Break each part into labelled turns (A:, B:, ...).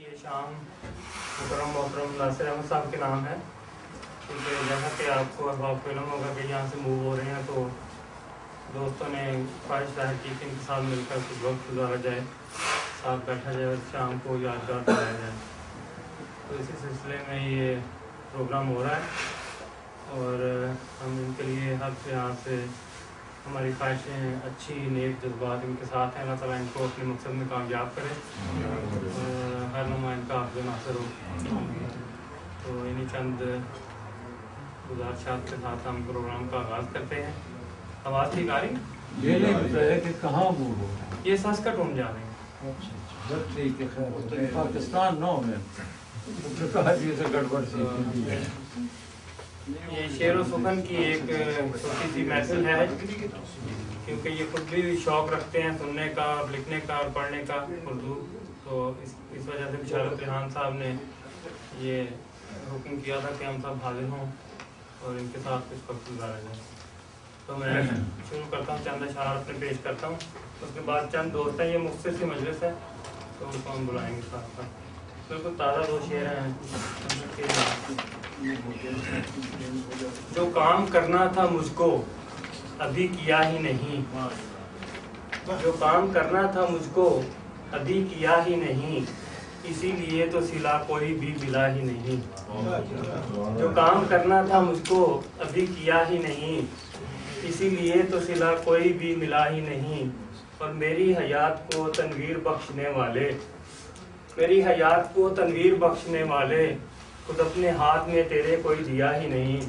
A: یہ شام محترم ناصر احمد صاحب کے نام ہے، کیونکہ جیسا کہ آپ کو علم ہوگا کہ یہاں سے موو ہو رہے ہیں تو دوستوں نے خواہش ظاہر کی کہ ان کے ساتھ مل کر کچھ وقت گزارا جائے، ساتھ بیٹھا جائے اور شام کو یادگار بنایا جائے۔ تو اسی سلسلے میں یہ پروگرام ہو رہا ہے اور ہم ان کے لیے ہر یہاں سے ہماری خواہشیں اچھی نیک جذبات ان کے ساتھ ہیں۔ اللہ تعالیٰ ان کو اپنے مقصد میں کامیاب کرے، ہر نمائن کا حافظ ناصر ہو۔ تو انہیں چند گزارشات کے ساتھ ہم پروگرام کا آغاز کرتے ہیں۔ آواز ٹھیک آ رہی؟
B: یہ نہیں بتایا کہ کہاں وہ ہو رہا ہے،
A: یہ سس کا ٹون جا رہے ہیں
B: پاکستان نو میں گڑبڑ سی۔
A: یہ شعر و سخن کی ایک چھوٹی سی محفل ہے، کیونکہ یہ خود بھی شوق رکھتے ہیں سننے کا، لکھنے کا اور پڑھنے کا اردو، تو اس وجہ سے بشارت ریحان صاحب نے یہ حکم کیا تھا کہ ہم سب حاضر ہوں اور ان کے ساتھ کچھ وقت گزارا جائے۔ تو میں شروع کرتا ہوں، چند اشعار اپنے پیش کرتا ہوں، اس کے بعد چند دوست ہیں، یہ مختصر سی مجلس ہے تو ان کو ہم بلائیں گے ساتھ ساتھ۔ بالکل تازہ دو شعر ہیں۔ جو کام کرنا تھا مجھ کو ابھی کیا ہی نہیں، جو کام کرنا تھا مجھ کو ابھی کیا ہی نہیں، اسی لیے تو سلا کوئی بھی ملا ہی نہیں۔ جو کام کرنا تھا مجھ کو ابھی کیا ہی نہیں، اسی لیے تو سلا کوئی بھی ملا ہی نہیں۔ اور میری حیات کو تنویر بخشنے والے، میری حیات کو تنویر بخشنے والے، خود اپنے ہاتھ میں تیرے کوئی دیا ہی نہیں۔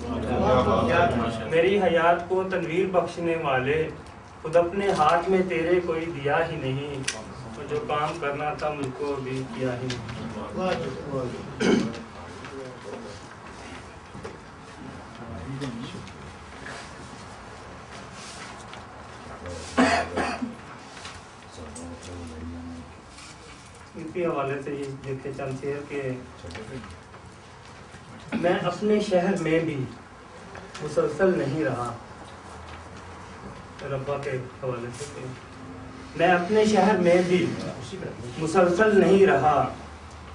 A: میری حیات کو تنویر بخشنے والے، خود اپنے ہاتھ میں تیرے کوئی دیا ہی نہیں، اور جو کام کرنا تھا مجھ کو بھی کیا ہی نہیں۔ اسی حوالے سے یہ دیکھے چند شعر کہ میں اپنے شہر میں بھی مسلسل نہیں رہا، ربا کے حوالے سے کہ میں اپنے شہر میں بھی مسلسل نہیں رہا،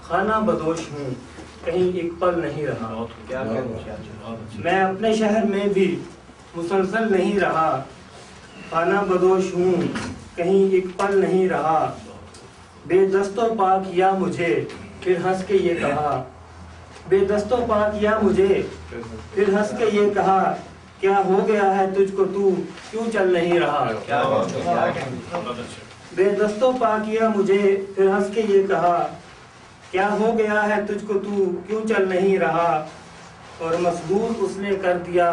A: خانہ بدوش ہوں کہیں ایک پل نہیں رہا۔ میں اپنے شہر میں بھی مسلسل نہیں رہا، خانہ بدوش ہوں کہیں ایک پل نہیں رہا۔ بے دست و پا کیا مجھے پھر ہنس کے یہ کہا، بے دست و پا کیا مجھے پھر ہنس کے یہ کہا، کیا ہو گیا ہے تجھ کو تو کیوں چل نہیں رہا۔ بے دست و پا کیا مجھے پھر ہنس کے یہ کہا، کیا ہو گیا ہے تجھ کو تو کیوں چل نہیں رہا۔ اور مسحور اس نے کر دیا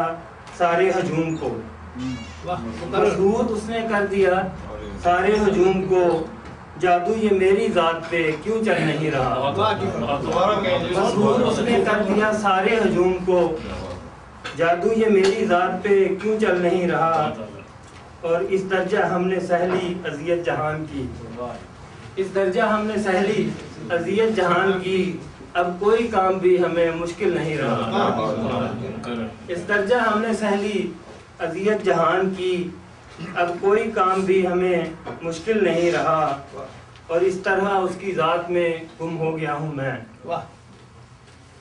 A: سارے ہجوم کو، مسحور اس نے کر دیا سارے ہجوم کو، جادو یہ میری ذات پہ کیوں چل نہیں رہا۔ مسحور اس نے کر دیا سارے ہجوم کو، جادو یہ میری ذات پہ کیوں چل نہیں رہا۔ اور اس درجہ ہم نے سہلی اذیت جہان کی، اس درجہ ہم نے سہلی اذیت جہان کی، اب کوئی کام بھی ہمیں مشکل نہیں رہا۔ اس درجہ ہم نے سہلی اذیت جہان کی، اب کوئی کام بھی ہمیں مشکل نہیں رہا۔ اور اس طرح اس کی ذات میں گم ہو گیا ہوں میں،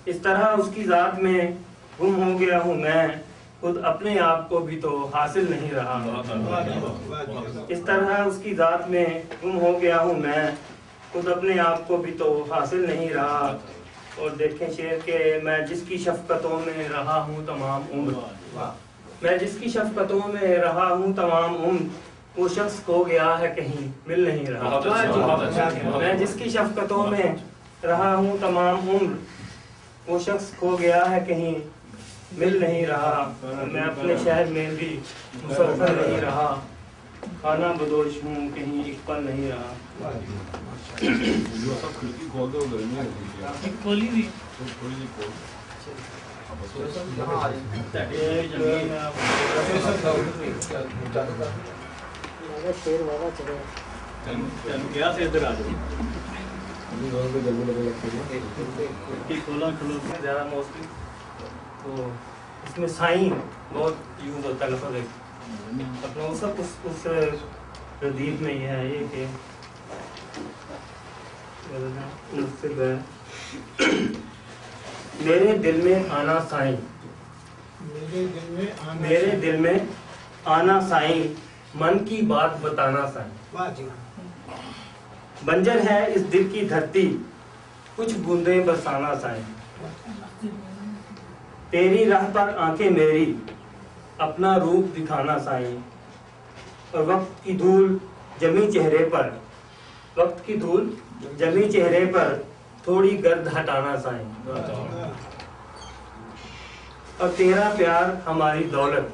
A: اس طرح اس کی ذات میں گم ہو گیا ہوں میں، خود اپنے آپ کو بھی تو حاصل نہیں رہا۔ اس طرح اس کی ذات میں گم ہو گیا ہوں میں، خود اپنے آپ کو بھی تو حاصل نہیں رہا۔ اور دیکھیں شعر کہ میں جس کی شفقتوں میں رہا ہوں تمام عمر، میں جس کی شفقتوں میں رہا ہوں تمام عمر، وہ شخص کھو گیا ہے کہیں مل نہیں رہا۔ میں جس کی شفقتوں میں رہا ہوں تمام عمر، وہ شخص کھو گیا ہے کہیں مل نہیں رہا۔ میں اپنے شہر میں بھی مسلسل نہیں رہا، خانہ بدوش ہوں کہیں ایک پل نہیں رہا۔ زیادہ موسٹلی تو اس میں سائن بہت یوز ہوتا ہے لفظ اپنا سب اس ردیف میں یہ ہے یہ کہ میرے دل میں آنا سائیں، میرے دل میں آنا سائیں، من کی بات بتانا سائیں، بنجر ہے اس دل کی دھرتی، کچھ بوندیں برسانا سائیں، تیری راہ پر آنکھیں میری اپنا روپ دکھانا سائیں، اور وقت کی دھول جمی چہرے پر، وقت کی دھول جمی چہرے پر تھوڑی گرد ہٹانا سائیں، اور تیرا پیار ہماری دولت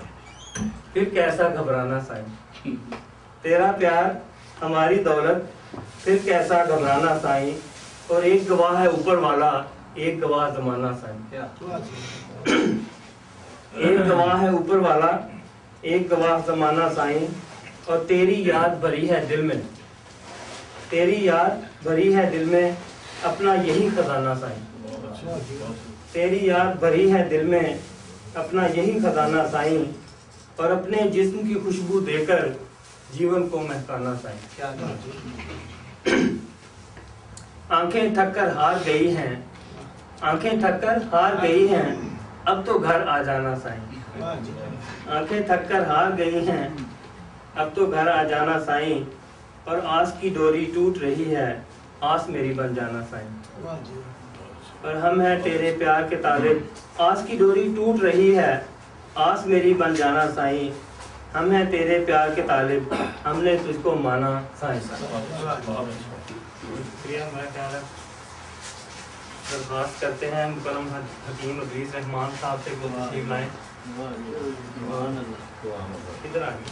A: پھر کیسا گھبرانا سائیں، تیرا پیار ہماری دولت پھر کیسا گھبرانا سائیں، اور ایک گواہ ہے اوپر والا، ایک گواہ زمانہ سائیں، ایک گواہ ہے اوپر والا، ایک گواہ زمانہ سائیں، اور تیری یاد بھری ہے دل میں، تیری یاد بھری ہے دل میں اپنا یہی خزانہ سائیں، تیری یاد بھری ہے دل میں اپنا یہی خزانہ سائیں، اور اپنے جسم کی خوشبو دے کر جیون کو مہکانا سائیں، آنکھیں تھک کر ہار گئی ہیں، آنکھیں تھک کر ہار گئی ہیں، اب تو گھر آ جانا سائیں، آنکھیں تھک کر ہار گئی ہیں، اب تو گھر آ جانا سائیں، اور آس کی ڈوری ٹوٹ رہی ہے، آس میری بن جانا سائیں، اور ہم ہیں تیرے پیار کے طالب، آس کی ڈوری ٹوٹ رہی ہے، آس میری بن جانا سائیں، ہم ہیں تیرے پیار کے طالب، ہم نے تجھ کو مانا سائیں۔ درخواست کرتے ہیں مکرم حکیم ادریس رحمان صاحب سے کو تشریف لائیں، ادھر آگے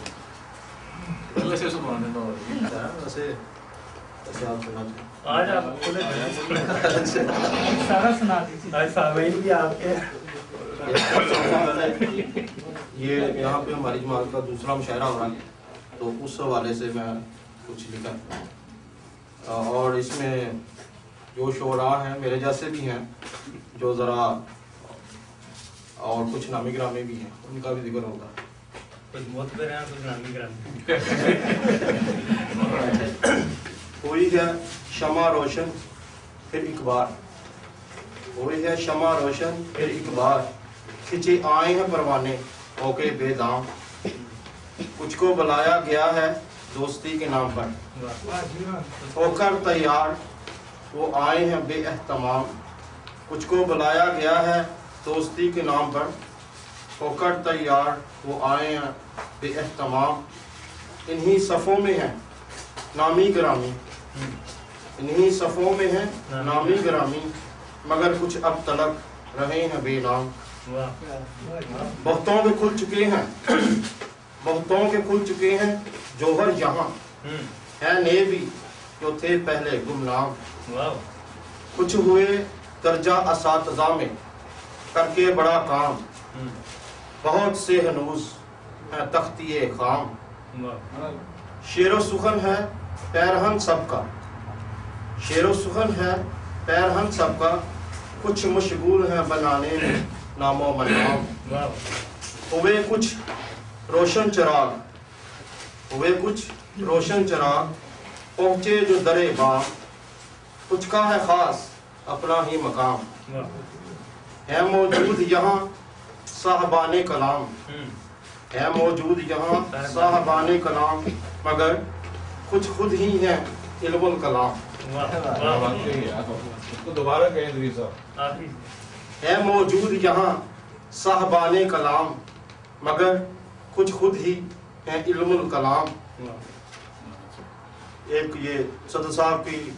A: آج آپ سارا سنا دیجیے، آج سامعین بھی آپ کے
C: یہ یہاں پہ ہماری جماعت کا دوسرا مشاعرہ ہو رہا ہے، تو اس حوالے سے میں کچھ لکھا، اور اس میں جو شعراء ہیں میرے جیسے بھی ہیں، جو ذرا اور کچھ نامی گرامی بھی ہیں، ان کا بھی ذکر ہوگا۔
A: کچھ معتبر ہیں، کچھ نامی گرامی۔
C: ہوئی ہے شمع روشن پھر ایک بار، ہوئی ہے شمع روشن پھر ایک بار، کھچے آئے ہیں پروانے ہو کے بے دام، کچھ کو بلایا گیا ہے دوستی کے نام پر، ہو کر تیار وہ آئے ہیں بے اہتمام، کچھ کو بلایا گیا ہے دوستی کے نام پر، ہو کر تیار وہ آئے ہیں بے اہتمام، انہی صفوں میں ہیں نامی گرامی، انہی صفوں میں ہیں نامی گرامی، مگر کچھ اب تلک رہے ہیں بے نام، بہتوں کے کھل چکے ہیں، بہتوں کے کھل چکے ہیں جوہر یہاں، ہے نیبی جو تھے پہلے گمنام، کچھ ہوئے درجہ اساتذہ میں کر کے بڑا کام، بہت سے ہنوز ہیں تختی خام، شعر و سخن ہے پیرہن سب کا، شعر و سخن ہے پیرہن سب کا، کچھ مشغول ہیں بنانے میں نام و منام، ہوئے کچھ روشن چراغ، ہوئے کچھ روشن چراغ، پہنچے جو درے بام، کچھ کا ہے خاص اپنا ہی مقام، ہے موجود یہاں صاحبان کلام، ہے موجود یہاں صاحبان کلام، مگر کچھ خود ہی ہیں علم الکلام،
B: دوبارہ کہیں ادریس صاحب،
C: ہے موجود یہاں صاحبان کلام، مگر کچھ خود ہی ہیں علم الکلام۔ ایک یہ صدر صاحب کی